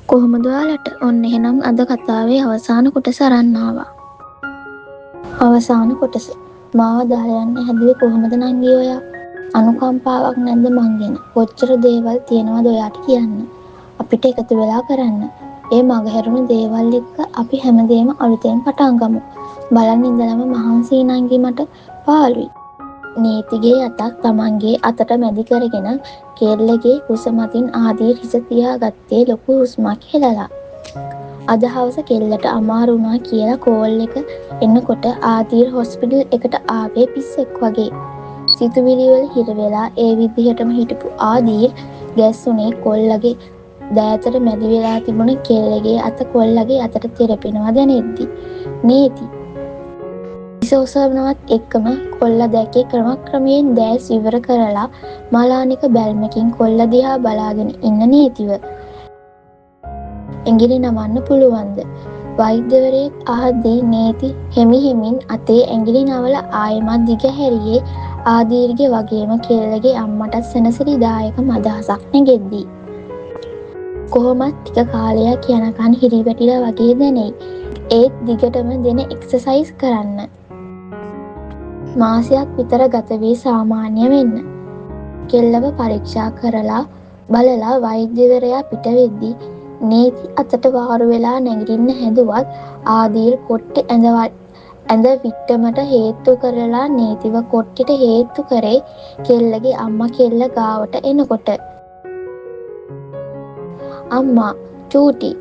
කොහොමද ඔයාලට? ඔන්න එහෙනම් අද කතාවේ අවසාන කොටස අරන් ආවා. අවසාන කොටස. මාව දාලා යන්න හැදුවේ කොහොමද නංගි ඔයා? අනුකම්පාවක් නැද්ද මං ගැන? කොච්චර දේවල් තියෙනවද ඔයාට කියන්න? අපිට එකතු වෙලා කරන්න. ඒ මගහැරුණු දේවල් එක්ක අපි හැමදේම අලුතෙන් පටන් ගමු. බලන් ඉඳලම මහන්සි නංගි මට පාළුයි. නීතිගේ අතක් තමන්ගේ අතට මැදි කරගෙන කෙල්ලගේ කුස මතින් ආදීර් හිස තියාගත්තේ ලොකු හුස්මක් හෙලලා. අද හවස කෙල්ලට අමාරු වුණා කියලා කෝල් එක එනකොට ආදීර් හොස්පිටල් එකට ආවේ පිස්සෙක් වගේ. සිතුවිලි වල හිර වෙලා ඒ විදිහටම හිටපු ආදීර් ගැස්සුනේ කොල්ලගේ දෑතට මැදි වෙලා තිබුණ කෙල්ලගේ අත කොල්ලගේ අතට තෙරපෙනවා දැනෙද්දි. නීති ඉසෝසවනවත් එක්කම කොල්ල දැකේ ක්‍රමක්‍රමයෙන් දෑස් ඉවර කරලා මලානික බැල්මකින් කොල්ල දිහා බලාගෙන ඉන්න නීතිව. ඇඟිලි නමන්න පුළුවන්ද? වෛද්‍යවරයෙක් අහද්දී නීති හෙමින් අතේ ඇඟිලි නවල ආයෙමත් දිගහැරියේ ආදීර්ගේ වගේම කෙල්ලගේ අම්මටත් සෙනසුලිදායක අදහසක් නැගෙද්දී. කොහොමත් ටික කාලයක් යනකන් හිරිවැටිලා වගේ දැනෙයි. ඒත් දිගටම දෙන එක්සර්සයිස් කරන්න. මාසයක් විතර ගත වී සාමාන්‍ය වෙන්න. කෙල්ලව පරීක්ෂා කරලා බලලා වෛද්‍යවරයා පිට වෙද්දී නීති අතට වාරු වෙලා නැගිටින්න හැදුවත් ආදීර් කොට්ටේ ඇඳ විට්ටමට හේතු කරලා නීතිව කොට්ටෙට හේතු කරේ කෙල්ලගේ අම්මා කෙල්ල ගාවට එනකොට. අම්මා චූටි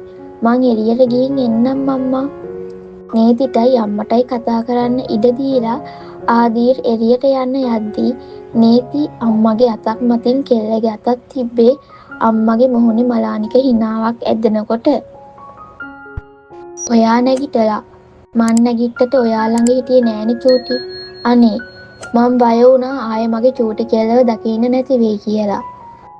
මං එළියට ගිහින් එන්නම් අම්මා. නීතිටයි අම්මටයි කතා කරන්න ඉඩ දීලා ආදීර් එළියට යන්න යද්දී නීති අම්මගේ අතක් මතින් කෙල්ලගේ අතක් තිබ්බේ අම්මගේ මුහුණේ මලානික හිනාවක් ඇදෙනකොට. ඔයා නැගිටලා මං නැගිට්ටට ඔයා ළඟ හිටියේ නෑනේ චූටි. අනේ මං බය වුණා ආයේ මගේ චූටි කෙල්ලව දකින්න නැති වෙයි කියලා.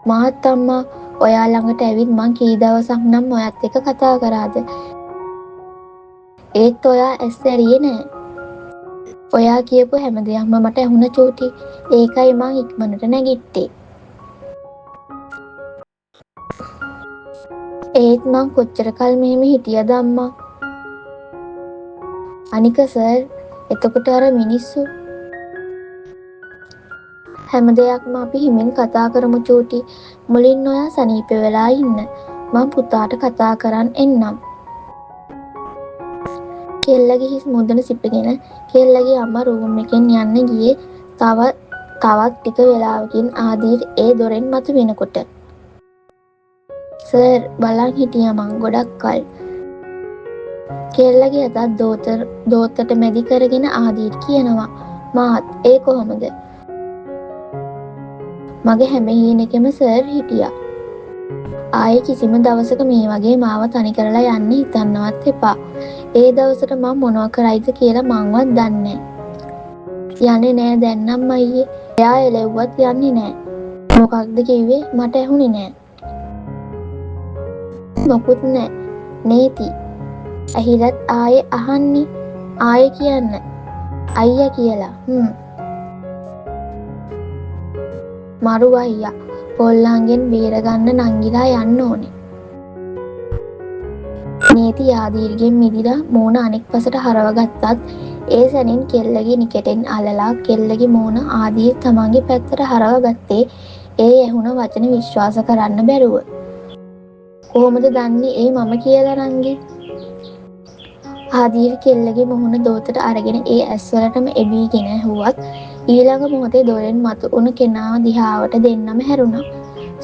මාත් අම්මා ඔයා ළඟට ඇවිත් මං කී දවසක් නම් ඔයත් එක්ක කතා කරාද? ඒත් ඔයා ඇස් ඇරියේ නෑ. ඔයා කියපු හැම දෙයක්ම මට ඇහුණ චූටි. ඒකයි මං ඉක්මනට නැගිට්ටේ. ඒත් මං කොච්චර කල් මෙහෙම හිටියද අම්මා? අනික සර් එතකොට අර මිනිස්සු හැම දෙයක්ම අපි හිමින් කතා කරමු චූටි. මුලින් ඔයා සනීප වෙලා ඉන්න. මං පුතාට කතා කරන් එන්නම්. කෙල්ලගේ හිස් මුදුන සිපගෙන කෙල්ලගේ අම්මා රූම් එකෙන් යන්න ගියේ තවත් ටික වෙලාවකින් ආදීර් ඒ දොරෙන් මතු වෙනකොට. සර් බලන් හිටියා මං ගොඩක් කල්. කෙල්ලගේ අතත් දෝතට මැදි කරගෙන ආදීර් කියනවා. මාත් ඒ කොහොමද? මගේ හැම හීනෙකම සර් හිටියා. ආයේ කිසිම දවසක මේ වගේ මාව තනි කරලා යන්න හිතන්නවත් එපා. ඒ දවසට මම මොනවා කරයිද කියලා මංවත් දන්නේ නෑ. යන්නේ නෑ දැන් නම් අයියේ. එයා එළෙව්වත් යන්නේ නෑ. මොකක්ද කිව්වේ? මට ඇහුනේ නෑ. මොකුත් නෑ. නේති. ඇහිලත් ආයේ අහන්නේ. ආයේ කියන්න. අයියා කියලා. මරු අයියා. පොල්ලන්ගෙන් බේරගන්න නංගිලා යන්න ඕනේ. නීති ආදීර්ගෙන් මිදිලා මූණ අනෙක් පසට හරවගත්තත් ඒ සැනින් කෙල්ලගේ නිකටෙන් අල්ලලා කෙල්ලගේ මූණ ආදීර් තමන්ගේ පැත්තට හරවගත්තේ ඒ ඇහුණ වචන විශ්වාස කරන්න බැරුව. කොහොමද දන්නේ ඒ මම කියලා නංගි? ආදීර් කෙල්ලගේ මුහුණ දෝතට අරගෙන ඒ ඇස්වලටම එබීගෙන ඇහුවත් ඊළඟ මොහොතේ දොරෙන් මතු උණු කෙනාව දිහාවට දෙන්නම හැරුණා.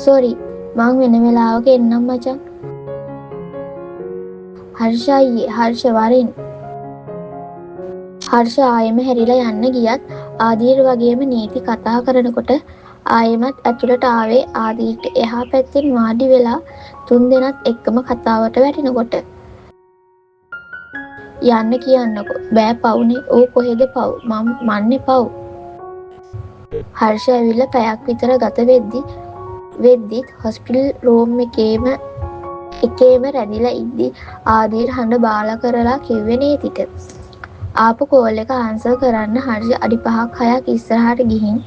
සෝරි මං වෙන වෙලාවක එන්නම් මචං. හර්ෂ අයියේ හර්ෂ වරෙන්. හර්ෂ ආයෙම හැරිලා යන්න ගියත් ආදීර් වගේම නීති කතා කරනකොට ආයෙමත් ඇතුළට ආවේ ආදීර්ට එහා පැත්තෙන් වාඩි වෙලා තුන්දෙනත් එක්කම කතාවට වැටෙනකොට. යන්න කියන්නකෝ. බෑ පවුනේ. ඕ කොහෙද පව්? මන්නේ පව්. හර්ෂ ඇවිල්ලා පැයක් විතර ගත වෙද්දිත් හොස්පිටල් රූම් එකේම රැඳිලා ඉද්දි ආදීර් හඬ බාලා කරලා කිව්වේ නීතිට. ආපු කෝල් එක ආන්සර් කරන්න හර්ෂ අඩි 5-6ක් ඉස්සරහට ගිහින්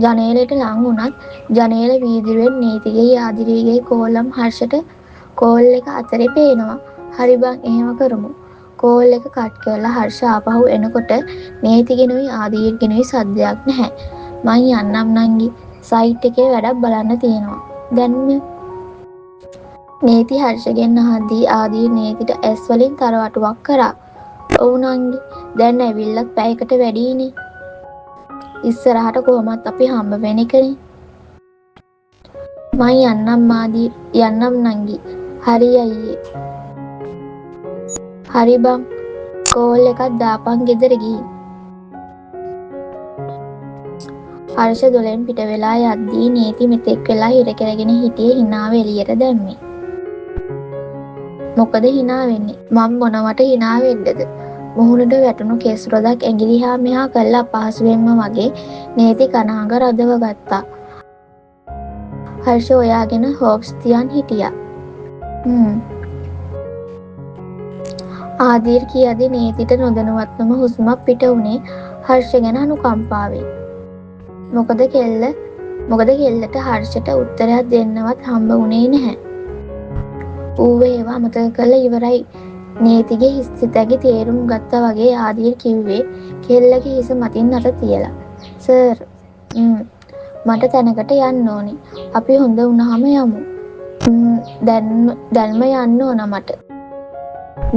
ජනේලෙට ලං වුණත් ජනේල වීදුරුවෙන් නීතිගේ ආදිරිගේ කෝලම් හර්ෂට කෝල් එක අතරේ පේනවා. හරි බං එහෙම කරමු. කෝල් එක කට් කරලා හර්ෂ ආපහු එනකොට නේතිගෙනුයි ආදීර්ගෙනුයි සද්දයක් නැහැ. මං යන්නම් නංගි. සයිට් එකේ වැඩක් බලන්න තියෙනවා. දැන්ම නේති හර්ෂගෙන් අහද්දී ආදීර් නේතිට ඇස් වලින් තරවටුවක් කරා. ඔව් නංගි. දැන් ඇවිල්ලත් පැයකට වැඩියිනේ. ඉස්සරහට කොහොමත් අපි හම්බ වෙන එකනේ. මං යන්නම් ආදීර්. යන්නම් නංගි. හරි අයියේ. හරි බං. කෝල් එකක් දාපන් ගෙදර ගිහින්. හර්ෂ දොලෙන් පිට වෙලා යද්දී නේති මෙතෙක් වෙලා හිර කරගෙන හිටියේ හිනාව එළියට දැම්මේ. මොකද හිනා වෙන්නේ? මම මොනවට හිනා වෙන්නද? මුහුණට වැටුණු කෙස් රොදක් ඇඟිලි හා මෙහා කරලා අපහසුවෙන්ම වගේ නේති කනහඟ රදව ගත්තා. හර්ෂ ඔයාගෙන හොප්ස් තියන් හිටියා. ආදීර් කියද්දී නේතිට නොදැනුවත්වම හුස්මක් පිට වුණේ හර්ෂ ගැන අනුකම්පාවෙන්. මොකද කෙල්ලට හර්ෂට උත්තරයක් දෙන්නවත් හම්බ වුණේ නැහැ. ඌව ඒවා අමතක කරලා ඉවරයි. නේතිගේ හිස්සිතගේ තේරුම් ගත්තා වගේ ආදීර් කිව්වේ කෙල්ලගේ හිස මතින් අත තියලා. සර් මට තැනකට යන්න ඕනි. අපි හොඳ වුණාම යමු. දැන්ම යන්න ඕන මට.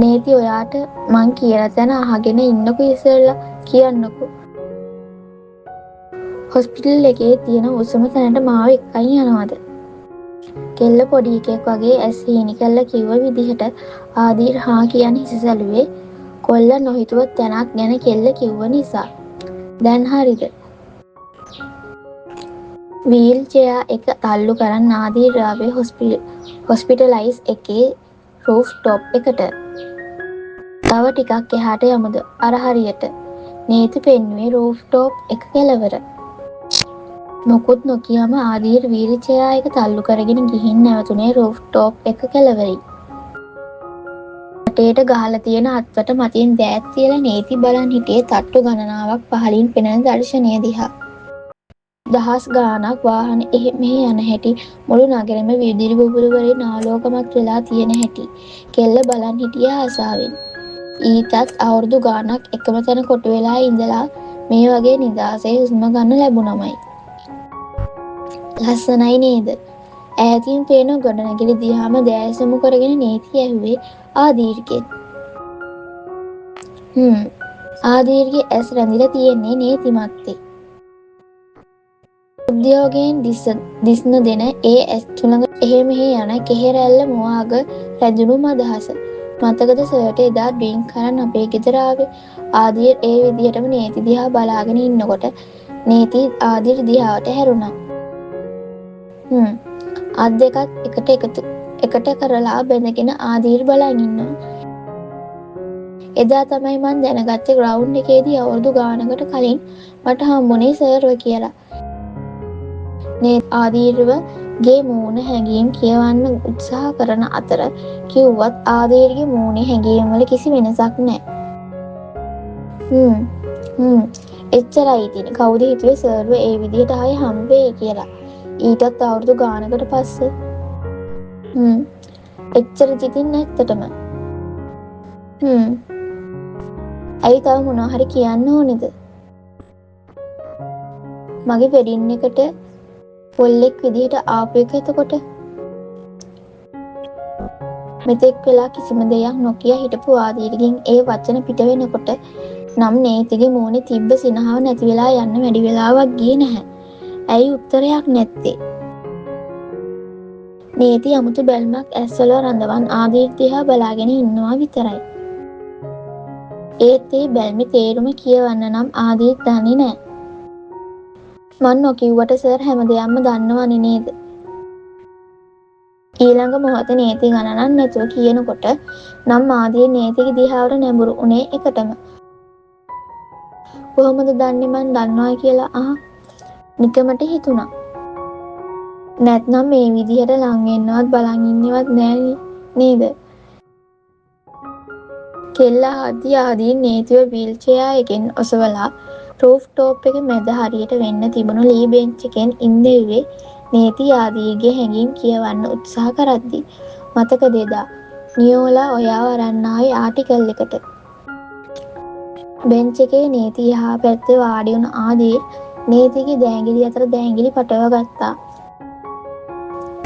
නේති ඔයාට මං කියලා තැන අහගෙන ඉන්නකෝ ඉස්සෙල්ලා කියන්නකෝ. හොස්පිටල් එකේ තියෙන උසම තැනට මාව එක්කන් යනවද? කෙල්ල පොඩි එකෙක් වගේ ඇස් හීනි කරලා කිව්ව විදිහට ආදීර් හා කියන හිස සැලුවේ කොල්ල නොහිතුව තැනක් ගැන කෙල්ල කිව්ව නිසා. දැන් හරිද? වීල් චෙයා එක තල්ලු කරන් ආදීර් ආවේ හොස්පිටලයිස් එකේ රූෆ් টොප් එකට. තව ටිකක් එහාට යමුද? අර හරියට. නේති පෙන්නුවේ රූෆ් টොප් එක කෙළවර. මොකුත් නොකියම ආදීර් වීල් චෙයා එක තල්ලු කරගෙන ගිහින් නැවතුනේ රූෆ් টොප් එක කෙළවරින්. වටේට ගහලා තියෙන අත්වට මතින් දෑත් තියලා නේති බලන් හිටියේ තට්ටු ගණනාවක් පහළින් පෙනෙන දර්ශනය දිහා. දහස් ගාණක් වාහන එහෙ මෙහෙ යන හැටි, මුළු නගරෙම විදුලි බුබුලු වලින් ආලෝකමත් වෙලා තියෙන හැටි කෙල්ල බලන් හිටිය ආසාවෙන්. ඊටත් අවුරුදු ගාණක් එකම තැන කොටු වෙලා ඉඳලා මේ වගේ නිදාසේ හුස්ම ගන්න ලැබුණමයි. ලස්සනයි නේද? ඈතින් පේන ගොඩනැගිලි දිහාම දැයසමු කරගෙන නේති ඇහුවේ ආදීර්ගෙන්. ආදීර්ගේ ඇස් රැඳිලා තියෙන්නේ නේති මත්තේ. උද්‍යෝගයෙන් දිස්න දෙන ඒ ඇස් තුළඟ එහෙ මෙහෙ යන කෙහෙරැල්ල මොවාග රැඳුණු මදහස. මතකද සර්ට එදා ඩ්‍රින්ක් කරන් අපේ ගෙදර ආවේ? ආදීර් ඒ විදිහටම නේති දිහා බලාගෙන ඉන්නකොට නේති ආදීර් දිහාවට හැරුණා. අත් දෙකත් එකට කරලා බැඳගෙන ආදීර් බලන් ඉන්නවා. එදා තමයි මං දැනගත්තේ ග්‍රවුන්ඩ් එකේදී අවුරුදු ගානකට කලින් මට හම්බුනේ සර්ව කියලා. ආදීර්ව ගේ මූණ හැඟීම් කියවන්න උත්සාහ කරන අතර කිව්වත් ආදීර්ගේ මූණේ හැඟීම් වල කිසි වෙනසක් නැහැ. එච්චරයි ඉතින්. කවුද හිතුවේ සර්ව ඒ විදිහට ආයේ හම්බ වෙයි කියලා? ඊටත් අවුරුදු ගානකට පස්සේ. එච්චර ඉතින් නැත්තටම. ඇයි තව මොනවා හරි කියන්න ඕනේද? මගේ වෙඩින් එකට පොල්ලෙක් විදිහට ආපු එක එතකොට. මෙතෙක් වෙලා කිසිම දෙයක් නොකිය හිටපු ආදීර්ගෙන් ඒ වචන පිට වෙනකොට නම් නේතිගේ මූණේ තිබ්බ සිනහව නැති වෙලා යන්න වැඩි වෙලාවක් ගියේ නැහැ. ඇයි උත්තරයක් නැත්තේ? නේති අමුතු බැල්මක් ඇස්වල රඳවන් ආදීර් දිහා බලාගෙන ඉන්නවා විතරයි. ඒත් ඒ බැල්මේ තේරුම කියවන්න නම් ආදීර් දන්නේ නැහැ. මන් නොකිව්වට සර් හැම දෙයක්ම දන්නවනේ නේද? ඊළඟ මොහොතේ නේති ගණනක් නැතුව කියනකොට නම් ආදීර් නේතිගේ දිහාවට නැඹුරු උනේ එකටම. කොහොමද දන්නේ මන් දන්නවා කියලා? නිකමට හිතුණා. නැත්නම් මේ විදිහට ලං වෙන්නවත් බලන් ඉන්නවත් නෑ නේද? කෙල්ල ආදීර් නේතිව වීල් චෙයා එකෙන් ඔසවලා රූෆ් টොප් එක මැද හරියට වෙන්න තිබුණු ලී බෙන්ච් එකෙන් ඉඳෙව්වේ නේති ආදීර්ගේ හැඟීම් කියවන්න උත්සාහ කරද්දී මතකද එදා නියෝලා ඔයාව අරන් ආවේ ආටිකල් එකට. බෙන්ච් එකේ නීති එහා පැත්තේ වාඩි වුණ ආදී නීතිගේ දෑංගිලි අතර දෑංගිලි පටව ගත්තා.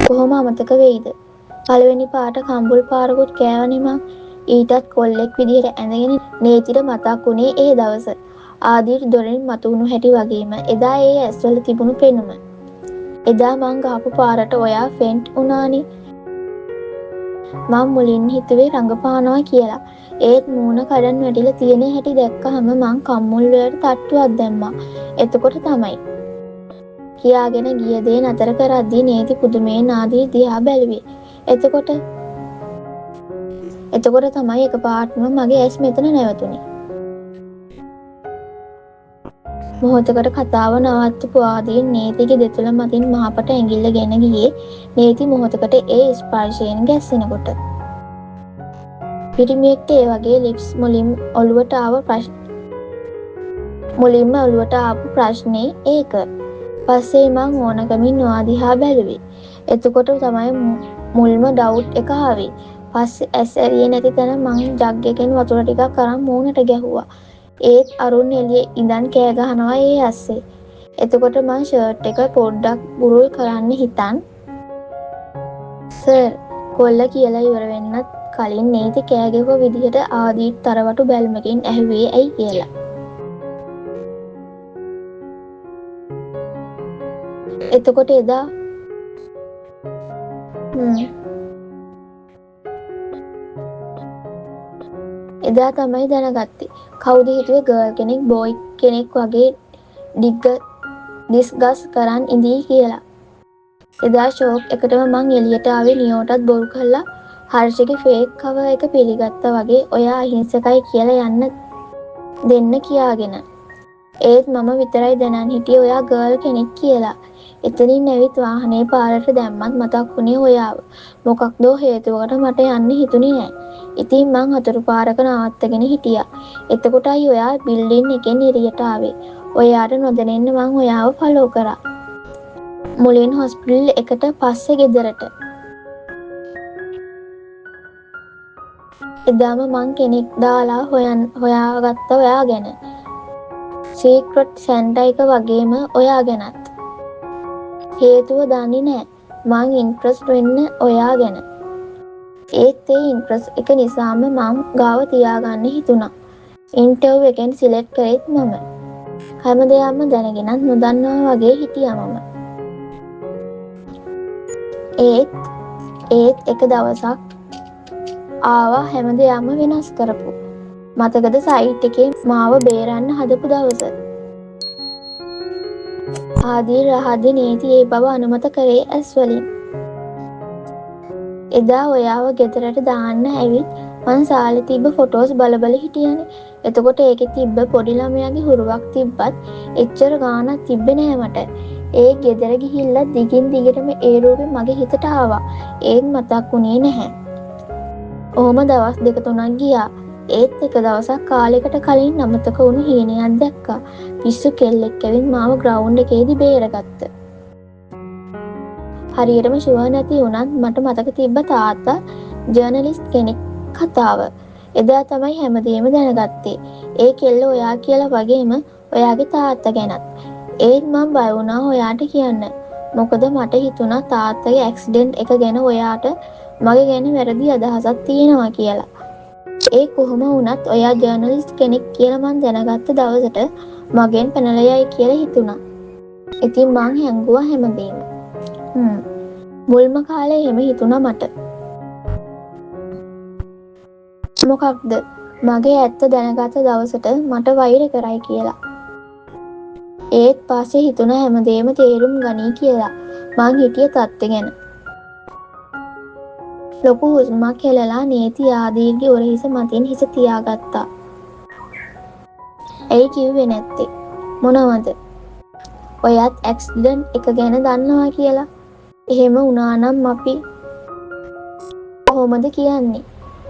කොහොම අමතක වෙයිද? පළවෙනි පාට කම්බුල් පාරකුත් කෑවනේ මං. ඊටත් කොල්ලෙක් විදිහට ඇඳගෙන නීතිට මතක් වුණේ ඒ දවස. ආදීට දොරෙන් මතුවුණු හැටි වගේම එදා ඒ ඇස්වල තිබුණු පෙනුම. එදා මං ගහපු පාරට ඔයා ෆෙන්ට් වුණානේ. මං මුලින් හිතුවේ රඟපානවා කියලා. ඒත් මූණ කඩන් වැටිලා තියෙන හැටි දැක්කහම මං කම්මුල් වලට තට්ටුවක් දැම්මා. එතකොට තමයි කියාගෙන ගිය දේ නතර කරද්දී නීති පුදුමයෙන් ආදී දිහා බැලුවේ. එතකොට තමයි එකපාරටම මගේ ඇස් මෙතන නැවතුනේ. මොහොතකට කතාව නවත්තපු ආදී නීතිගේ දෙතුල මතින් මහපට ඇඟිල්ල ගෙන ගියේ නීති මොහොතකට ඒ ස්පර්ශයෙන් ගැස්සෙනකොට. පිරිමියෙක්ට ඒ වගේ ලිප්ස් මුලින්ම ඔළුවට ආපු ප්‍රශ්නේ ඒක. පස්සේ මං ඕනකමින් ඔයා දිහා බැලුවේ. එතකොට තමයි මුල්ම ඩවුට් එක ආවේ. පස්සේ ඇස් ඇරියේ නැති තැන මං ජග් එකෙන් වතුර ටිකක් අරන් මූණට ගැහුවා. ඒත් අරුන් එළියේ ඉඳන් කෑ ගහනවා ඒ ඇස්සේ. එතකොට මං ෂර්ට් එක පොඩ්ඩක් බුරුල් කරන්න හිතන් සර් කොල්ල කියලා ඉවර වෙන්නත් කලින් නීති කෑ ගැහුව විදිහට ආදීත් තරවටු බැල්මකින් ඇහුවේ ඇයි කියලා. එතකොට එදා තමයි දැනගත්තේ කවුද හිතුවේ ගර්ල් කෙනෙක් බොයි කෙනෙක් වගේ ඩිස්කස් කරන් ඉඳී කියලා. එදා ෂෝක් එකටම මං එළියට ආවේ නියෝටත් බොරු කරලා හර්ෂගේ ෆේක් කවර් එක පිළිගත්තා වගේ ඔයා අහිංසකයි කියලා යන්න දෙන්න කියාගෙන. ඒත් මම විතරයි දැනන් හිටියේ ඔයා ගර්ල් කෙනෙක් කියලා. එතනින් ඇවිත් වාහනේ පාරට දැම්මත් මතක් වුණේ ඔයාව. මොකක්දෝ හේතුවකට මට යන්න හිතුනේ නෑ. ඉතින් මං හතුරු පාරක නවත්තගෙන හිටියා. එතකොටයි ඔයා බිල්ඩින් එකෙන් එළියට ආවේ. ඔයාට නොදැනෙන්න මං ඔයාව ෆලෝ කරා. මුලින් හොස්පිටල් එකට පස්සේ ගෙදරට. එදාම මං කෙනෙක් දාලා හොයාගත්ත ඔයා ගැන. සීක්‍රට් සැන්ටා එක වගේම ඔයා ගැනත්. හේතුව දන්නේ නෑ. මං ඉන්ට්‍රස්ට් වෙන්න ඔයා ගැන. ඒත් ඒ ඉන්ට්‍රස්ට් එක නිසාම මං ගාව තියාගන්න හිතුණා. ඉන්ටර්ව් එකෙන් සිලෙක්ට් කරෙත් මම. හැමදේම දැනගෙනත් නොදන්නවා වගේ හිටියා මම. ඒත් එක දවසක් ආවා හැමදේම වෙනස් කරපු. මතකද සයිට් එකේ මාව බේරන්න හදපු දවස. ආදී රහදී නීති ඒ බව අනුමත කරේ ඇස් වලින්. එදා ඔයාව ගෙදරට දාන්න ඇවිත් මං සාලේ තිබ්බ ෆොටෝස් බල හිටියනේ. එතකොට ඒකේ තිබ්බ පොඩි ළමයාගේ හුරුවක් තිබ්බත් එච්චර ගාණක් තිබ්බේ නෑ මට. ඒ ගෙදර ගිහිල්ලා දිගින් දිගටම ඒ රූපේ මගේ හිතට ආවා. ඒත් මතක් වුණේ නැහැ. ඔහොම දවස් 2-3ක් ගියා. ඒත් එක දවසක් කාලෙකට කලින් අමතක වුණු හීනයක් දැක්කා. පිස්සු කෙල්ලෙක් ඇවිත් මාව ග්‍රවුන්ඩ් එකේදී බේරගත්තා. හරියටම ෂුවර් නැති වුණත් මට මතක තිබ්බ තාත්තා ජර්නලිස්ට් කෙනෙක් කතාව. එදා තමයි හැමදේම දැනගත්තේ. ඒ කෙල්ල ඔයා කියලා වගේම ඔයාගේ තාත්තා ගැනත්. ඒත් මං බය වුණා ඔයාට කියන්න. මොකද මට හිතුණා තාත්තගේ ඇක්සිඩන්ට් එක ගැන ඔයාට මගේ ගැන වැරදි අදහසක් තියෙනවා කියලා. ඒ කොහොම වුණත් ඔයා ජර්නලිස්ට් කෙනෙක් කියලා මං දැනගත්ත දවසට මගෙන් පැනලා යයි කියලා හිතුණා. ඉතින් මං හැංගුවා හැමදේම. මුල්ම කාලේ එහෙම හිතුණා මට. මොකක්ද මගේ ඇත්ත දැනගත්ත දවසට මට වෛර කරයි කියලා. ඒත් පස්සේ හිතුණා හැමදේම තේරුම් ගනී කියලා. මං හිටිය තත්ත්වෙ ගැන. ලොකු හුස්මක් හෙලලා නීති ආදීර්ගේ උරහිස මතින් හිස තියාගත්තා. ඇයි කිව්වේ නැත්තේ? මොනවද? ඔයත් ඇක්සිඩන්ට් එක ගැන දන්නවා කියලා. එහෙම වුණා නම් අපි කොහොමද කියන්නේ?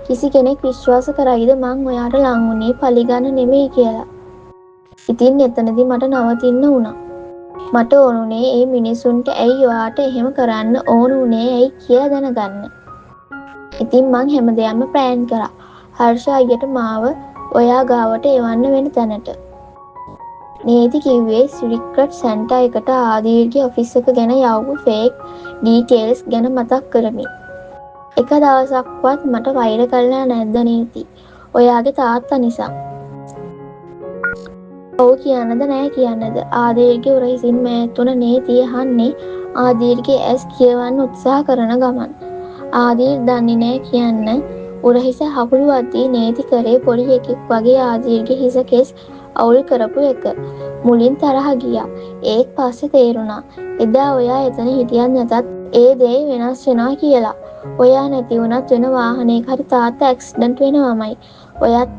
කිසි කෙනෙක් විශ්වාස කරයිද මං ඔයාට ලං වුණේ පලිගන්න නෙමෙයි කියලා. ඉතින් එතනදී මට නවතින්න වුණා. මට ඕනුනේ ඒ මිනිසුන්ට ඇයි ඔයාට එහෙම කරන්න ඕන උනේ ඇයි කියලා දැනගන්න. ඉතින් මං හැමදේම ප්ලෑන් කරා. හර්ෂ අයියට මාව ඔයා ගාවට එවන්න වෙන තැනට. නේති කිව්වේ සිරික්‍රට් සැන්ටා එකට ආදීර්ගේ ඔෆිස් එක ගැන යවපු ෆේක් ඩීටේල්ස් ගැන මතක් කරමින්. එක දවසක්වත් මට වෛර කරලා නැද්ද නේති? ඔයාගේ තාත්තා නිසා. ඔව් කියන්නද නෑ කියන්නද? ආදීර්ගේ උරහිසින් මෑතුන නේතිය අහන්නේ ආදීර්ගේ ඇස් කියවන්න උත්සාහ කරන ගමන්. ආදීර් දන්නේ නෑ කියන්න උරහිස හකුළුවද්දී නේති කරේ පොඩි එකෙක් වගේ ආදීර්ගේ හිස කෙස් අවුල් කරපු එක. මුලින් තරහ ගියා. ඒත් පස්සේ තේරුණා එදා ඔයා එතන හිටියත් නැතත් ඒ දේ වෙනස් වෙනවා කියලා. ඔයා නැති වුණත් වෙන වාහනයක හරි තාත්තා ඇක්සිඩන්ට් වෙනවමයි. ඔයත්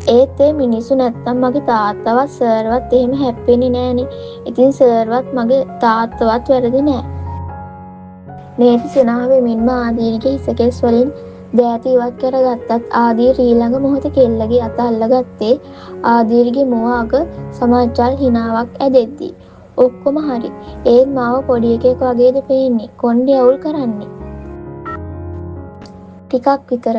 ඒත් ඒ මිනිස්සු නැත්තම් මගේ තාත්තවත් සර්වත් එහෙම හැප්පෙන්නේ නෑනේ. ඉතින් සර්වත් මගේ තාත්තවත් වැරදි නෑ. නේති සනාහ වෙමින්ම ආදීර්ගේ හිසකෙස් වලින් දෑත ඉවත් කරගත්තත් ආදීර් ඊළඟ මොහොතේ කෙල්ලගේ අත අල්ලගත්තේ ආදීර්ගේ මුව අග සමච්චල් හිනාවක් ඇදෙද්දී. ඔක්කොම හරි. ඒත් මාව පොඩි එකෙක් වගේද පේන්නේ. කොණ්ඩේ අවුල් කරන්නේ. ටිකක් විතර.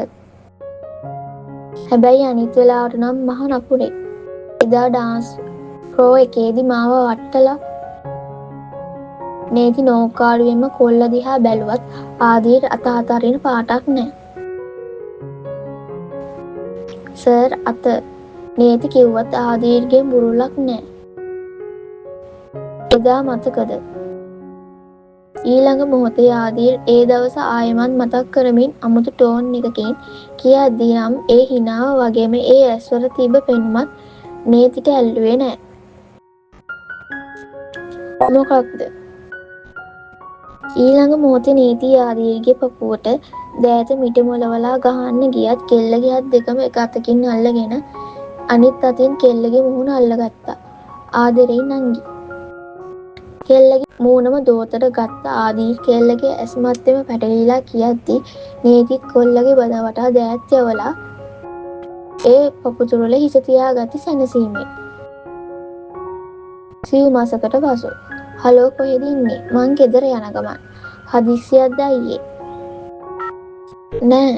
හැබැයි අනිත් වෙලාවට නම් මහ නපුරේ. එදා ඩාන්ස් ප්‍රෝ එකේදී මාව වට්ටලා නේති නෝකාඩුවෙන්ම කොල්ල දිහා බැලුවත් ආදීර් අත අතරින පාටක් නෑ. සර් අත නේති කිව්වත් ආදීර්ගේ බුරුලක් නෑ. එදා මතකද? ඊළඟ මොහොතේ ආදීර් ඒ දවස ආයෙමත් මතක් කරමින් අමුතු ටෝන් එකකින් කියද්දී නම් ඒ හිනාව වගේම ඒ ඇස්වල තිබ්බ පෙනුමත් නේතිට ඇල්ලුවේ නෑ. මොකක්ද? ඊළඟ මොහොතේ නේති ආදීර්ගේ පපුවට දෑත මිටි මොලවලා ගහන්න ගියත් කෙල්ලගේ අත් දෙකම එක අතකින් අල්ලගෙන අනිත් අතින් කෙල්ලගේ මුහුණ අල්ලගත්තා. ආදරේ නංගි. කෙල්ලගේ මූණම දෝතට ගත්ත ආදීර් කෙල්ලගේ ඇස් මැත්තේම පැටලිලා කියද්දී නේතිත් කොල්ලගේ බද වටා දෑත් යවලා ඒ පපුතුරුල හිස තියාගatti සැනසීමෙන්. සිව් මාසකට පසු හලෝ කොහෙද ඉන්නේ? මං ගෙදර යන ගමන්. හදිස්සියක්ද අයියේ? නෑ.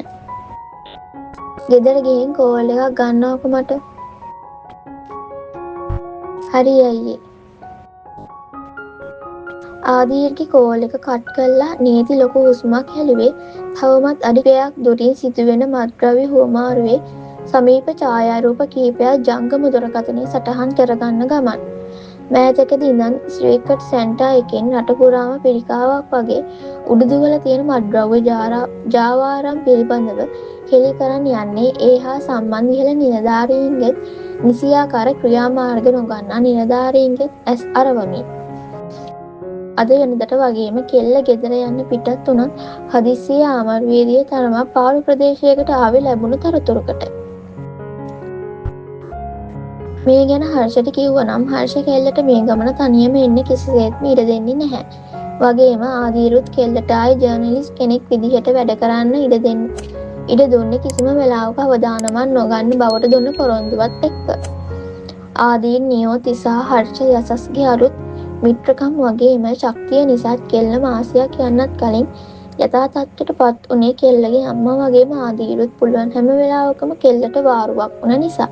ගෙදර ගිහින් කෝල් එකක් ගන්නවකෝ මට. හරි අයියේ. ආදීර්ගේ කෝල් එක කට් කළා නේති ලොකු හුස්මක් හැලුවේ. තවමත් අඩිගයක් දුරින් සිදුවෙන මත්ද්‍රව්‍ය හුවමාරුවේ සමීප ඡායාරූප කිහිපයක් ජංගම දුරකථනයේ සටහන් කරගන්න ගමන්. මෑතකදී ඉඳන් ශ්‍රීකට් සැන්ටා එකෙන් රට පුරාම පිළිකාවක් වගේ උඩුදුවල තියෙන මත්ද්‍රව්‍ය ජාවාරම් පිළිබඳව හෙළි කරන්න යන්නේ ඒ හා සම්බන්ධ ඉහළ නිලධාරීන්ගෙත් නිසියාකාර ක්‍රියාමාර්ග නොගන්නා නිලධාරීන්ගෙත් ඇස් අරවමින්. අද වෙනදට වගේම කෙල්ල ගෙදර යන්න පිටත් වුණත් හදිස්සියේ ආමරුවේදී තරමක් පාළු ප්‍රදේශයකට ආවේ ලැබුණු තොරතුරකට. මේ ගැන හර්ෂට කිව්වනම් හර්ෂ කෙල්ලට මේ ගමන තනියම එන්න කිසිසේත්ම ඉඩ දෙන්නේ නැහැ. වගේම ආදීරුත් කෙල්ලට ආයේ ජර්නලිස්ට් කෙනෙක් විදිහට වැඩ කරන්න ඉඩ දුන්නේ කිසිම වෙලාවක අවදානමක් නොගන්න බවට දුන්න පොරොන්දුවත් එක්ක. ආදීර් නියෝ තිසා හර්ෂ යසස්ගේ අරුත් මිත්‍රකම් වගේම ශක්තිය නිසාත් කෙල්ල මාසයක් යන්නත් කලින් යථා තත්ත්වයට පත් උනේ කෙල්ලගේ අම්මා වගේම ආදීරුත් පුළුවන් හැම වෙලාවකම කෙල්ලට වාරුවක් වුණ නිසා.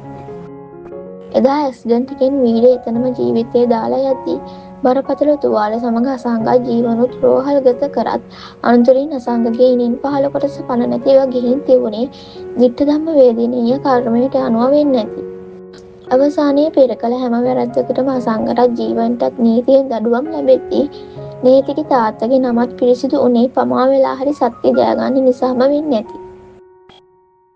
එදා ඇක්සිඩන්ට් එකෙන් වීරය එතනම ජීවිතේ දාලා යද්දී බරපතල තුවාල සමග අසංගත ජීවනුත් රෝහල්ගත කරත් අනතුරින් අසංගතගේ ඉනින් පහළ කොටස පණ නැතිව ගිහින් තිබුණේ ditta ධම්ම වේදිනීය කර්මයට අනුව වෙන්නේ නැති. අවසානයේ පෙර කළ හැම වැරැද්දකටම අසංගත ජීවන්ටත් නීතියෙන් දඩුවම් ලැබෙද්දී නේතිගේ තාත්තගේ නමත් පිරිසිදු උනේ පමා වෙලා හරි සත්‍ය ජයගන්න නිසාම වෙන්නේ නැති.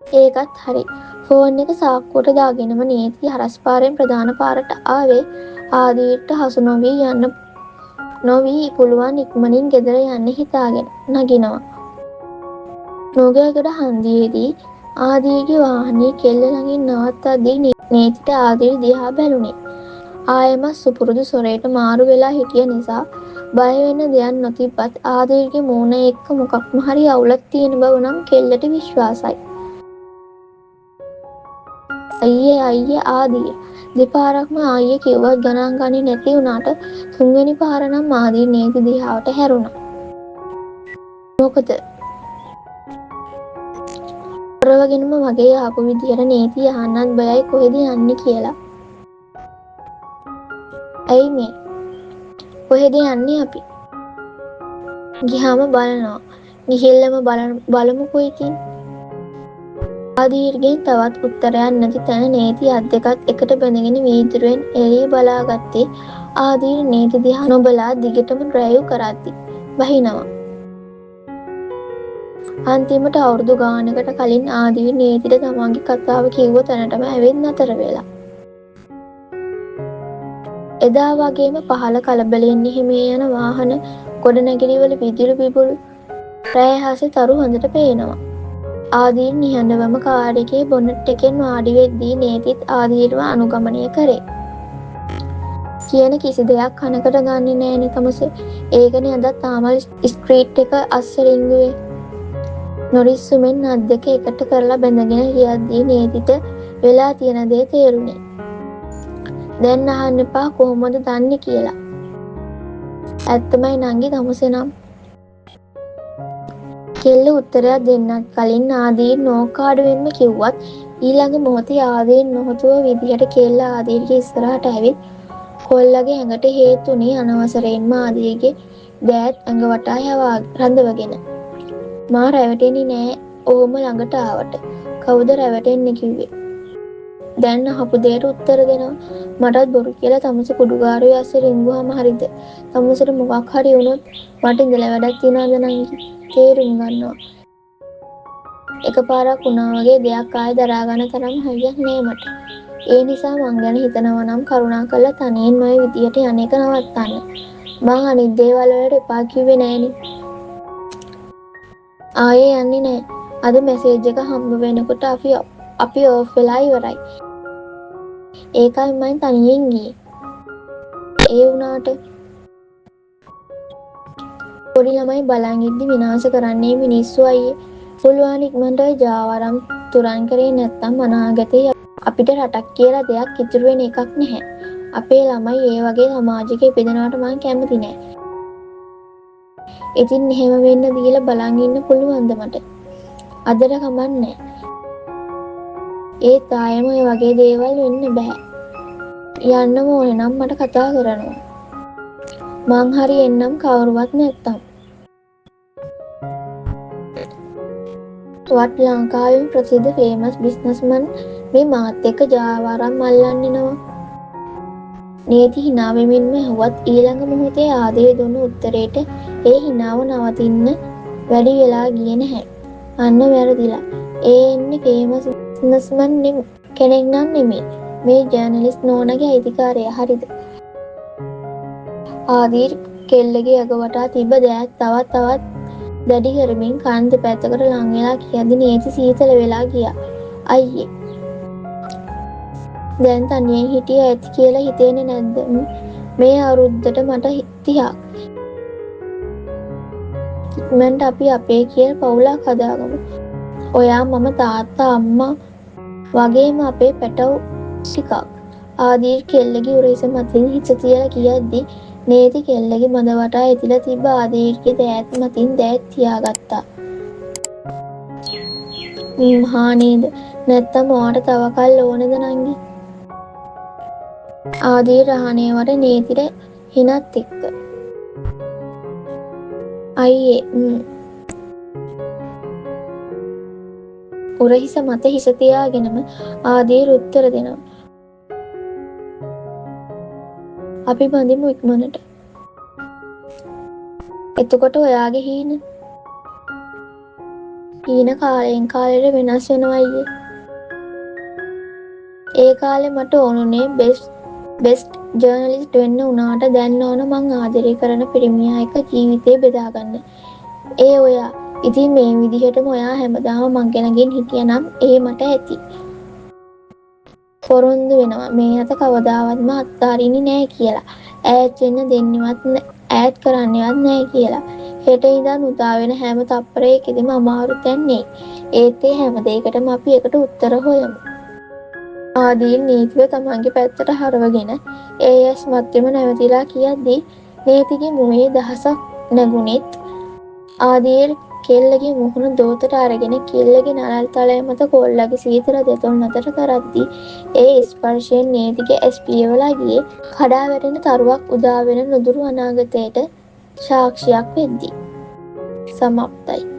ඒකත් හරි. ෆෝන් එක සාක්කුවට දාගෙනම නේති හරස් පාරෙන් ප්‍රධාන පාරට ආවේ ආදීර්ට හසු නොවී පුළුවන් ඉක්මනින් ගෙදර යන්න හිතාගෙන නගිනවා. නෝගයකට හන්දියේදී ආදීර්ගේ වාහනේ කෙල්ල ළඟින් නවත්තද්දී නේතිට ආදීර් දිහා බැලුනේ. ආයෙමත් සුපුරුදු සොරේට මාරු වෙලා හිටිය නිසා බය වෙන්න දෙයක් නොතිබ්බත් ආදීර්ගේ මූණ එක්ක මොකක්ම හරි අවුලක් තියෙන බව නම් කෙල්ලට විශ්වාසයි. අයියේ ආදීර් දෙපාරක්ම ආයේ කිව්වත් ගණන් ගන්නේ නැති වුණාට තුන්වෙනි පාර නම් ආදීර් නේති දිහාවට හැරුණා. මොකද හොරවගෙනම වගේ ආපු විදියට නීති අහන්නත් බයයි කොහෙද යන්නේ කියලා. ඇයි මේ? කොහෙද යන්නේ අපි? ගියාම බලනවා. ගිහිල්ලම බලමුකෝ ඉතින්. ආදීර්ගෙන් තවත් උත්තරයක් නැති තැන නීති අත් දෙකත් එකට බැඳගෙන වීදුරුවෙන් එළිය බලාගත්තේ. ආදීර් නීති දිහා නොබලා දිගටම ඩ්‍රයිව් කරද්දි බහිනවා. අන්තිමට අවුරුදු ගානකට කලින් ආදීර් නීතිට තමන්ගේ කතාව කිව්ව තැනටම ඇවිත් නතර වෙලා. එදා වගේම පහළ කලබලෙන් හිමේ යන වාහන ගොඩනැගිලිවල විදුලි පිපුරු රෑ හසේ තරු හොඳට පේනවා. ආදීර් නිහඬවම කාර් එකේ බොනට් එකෙන් වාඩි වෙද්දී නීතිත් ආදීර්ව අනුගමනය කරේ. කියන කිසි දෙයක් කනකට ගන්නේ නෑනේ තමසේ. ඒකනේ අදත් තාමල් ස්ට්‍රීට් එක අස්සේ රිංගුවේ. නොරිස්සුමෙන් අත් දෙක එකට කරලා බැඳගෙන කියද්දී නීතිට වෙලා තියෙන දේ තේරුණේ. දැන් අහන්න එපා කොහොමද දන්නේ කියලා. ඇත්තමයි නංගි තමසේ නම්. කෙල්ල උත්තරයක් දෙන්නත් කලින් ආදීර් නෝකාඩුවෙන්ම කිව්වත් ඊළඟ මොහොතේ ආදීර් නොහතුව විදිහට කෙල්ල ආදීර්ගේ ඉස්සරහට ඇවිත් කොල්ලගේ ඇඟට හේතුනේ අනවසරයෙන්ම ආදීර්ගේ දෑත් ඇඟ වටා රඳවගෙන. මා රැවටෙන්නේ නෑ ඔහොම ළඟට ආවට. කවුද රැවටෙන්නේ කිව්වේ? දැන් අහපු දෙයට උත්තර දෙනවා. මටත් බොරු කියලා තමසේ කුඩුගාරුවේ අස්සේ රිංගුවාම හරිද? තමසට මොකක් හරි වුණොත් මට ඉඳලා වැඩක් තියනවද නංගි? තේරුම් ගන්නවා. එකපාරක් වුණා වගේ දෙයක් ආයෙ දරා ගන්න තරම් හයියක් නෑ මට. ඒ නිසා මං ගැන හිතනවා නම් කරුණාකරලා තනියෙන් ඔය විදියට යන්නේක නවත්තන්න. මං අනිත් දේවල් වලට එපා කිව්වේ නෑනේ. ආයේ යන්නේ නෑ. අද මැසේජ් එක හම්බ වෙනකොට අපි ඕෆ් වෙලා ඉවරයි. ඒකයි මං තනියෙන් ගියේ. ඒ වුණාට පොඩි ළමයි බලන් ඉද්දි විනාශ කරන්නේ මිනිස්සු අයියේ. පුළුවන් ඉක්මනට ඔය ජාවාරම් තුරන් කරේ නැත්තම් අනාගතේ අපිට රටක් කියලා දෙයක් ඉතුරු වෙන එකක් නැහැ. අපේ ළමයි ඒ වගේ සමාජයක ඉපදෙනවට මං කැමති නෑ. ඉතින් එහෙම වෙන්න දීලා බලන් ඉන්න පුළුවන්ද මට? අදට කමන්නේ. ඒත් ආයෙම ඔය වගේ දේවල් වෙන්න බෑ. යන්නම ඕනේ නම් මට කතා කරනවා. මං හරි එන්නම් කවුරුවත් නැත්තම්. වත් ලංකාවේ ප්‍රසිද්ධ ෆේමස් බිස්නස්මන් මේ මාත් එක්ක ජාවාරම් අල්ලන්න එනවා. නීති hina වෙමින්ම ඇහුවත් ඊළඟ මොහොතේ ආදීර් දුන්න උත්තරේට ඒ hinaව නවතින්න වැඩි වෙලා ගියේ නැහැ. අන්න වැරදිලා. ඒ එන්නේ ෆේමස් බිස්නස්මන් කෙනෙක් නම් නෙමෙයි. මේ ජර්නලිස්ට් නෝනගේ අයිතිකාරය. හරිද? ආදීර් කෙල්ලගේ අග වටා තිබ්බ දෑත් තවත් දැඩි කරමින් කන් දෙපැත්තකට ලං වෙලා කියද්දි නීති සීතල වෙලා ගියා. අයියේ. දැන් තනියෙන් හිටිය ඇති කියලා හිතෙන්නේ නැද්ද? මේ අවුරුද්දට මට 30ක්. ඉක්මනට අපි අපේ කියලා පවුලක් හදාගමු. ඔයා මම තාත්තා අම්මා වගේම අපේ පැටව් ටිකක්. ආදීර් කෙල්ලගේ උරහිස මතින් හිස තියලා කියද්දි නීති කෙල්ලගේ මද වටා ඇතිලා තිබ්බ ආදීර්ගේ දෑත් මතින් දෑත් තියාගත්තා. මහා නේද? නැත්තම් ඔයාට තව කල් ඕනේද නංගි? ආදීර් රහණේවට නීතිට හිනත් එක්ක. අයියේ උරහිස මත හිස තියාගෙනම ආදීර් උත්තර දෙනවා. අපි බඳිමු ඉක්මනට. එතකොට ඔයාගේ හීන කාලයෙන් කාලෙට වෙනස් වෙනවා අයියේ. ඒ කාලේ මට ඕනුනේ බෙස්ට් ජර්නලිස්ට් වෙන්න උනාට දැන් ඕන මං ආදරය කරන පිරිමියා එක ජීවිතේ බෙදාගන්න. ඒ ඔයා. ඉතින් මේ විදිහටම ඔයා හැමදාම මං ගැනගෙන හිටියනම් ඒ මට ඇති. පොරොන්දු වෙනවා මේ අත කවදාවත්ම අත්හරින්නේ නෑ කියලා. ඈත් වෙන්න දෙන්නේවත් ඈත් කරන්නේවත් නෑ කියලා. හෙට ඉඳන් උදා වෙන හැම තප්පරයකදීම අමාරු තැන්නේ. ඒත් ඒ හැම දෙයකටම අපි එකට උත්තර හොයමු. ආදීර් නීතිව තමන්ගේ පැත්තට හරවගෙන ඒස් මැත්තේම නැවතිලා කියද්දී නීතිගේ මුවේ දහසක් නැගුණෙත් ආදීර් කෙල්ලගේ මුහුණ දෝතට අරගෙන කෙල්ලගේ නළල් තලය මත කොල්ලගේ සීතල දෙතොල් නතර කරද්දී ඒ ස්පර්ශයෙන් නේතිගේ ඇස් පියවලා ගියේ කඩා වැටෙන තරුවක් උදාවෙන නුදුරු අනාගතයට සාක්ෂියක් වෙද්දී. සමත්යි.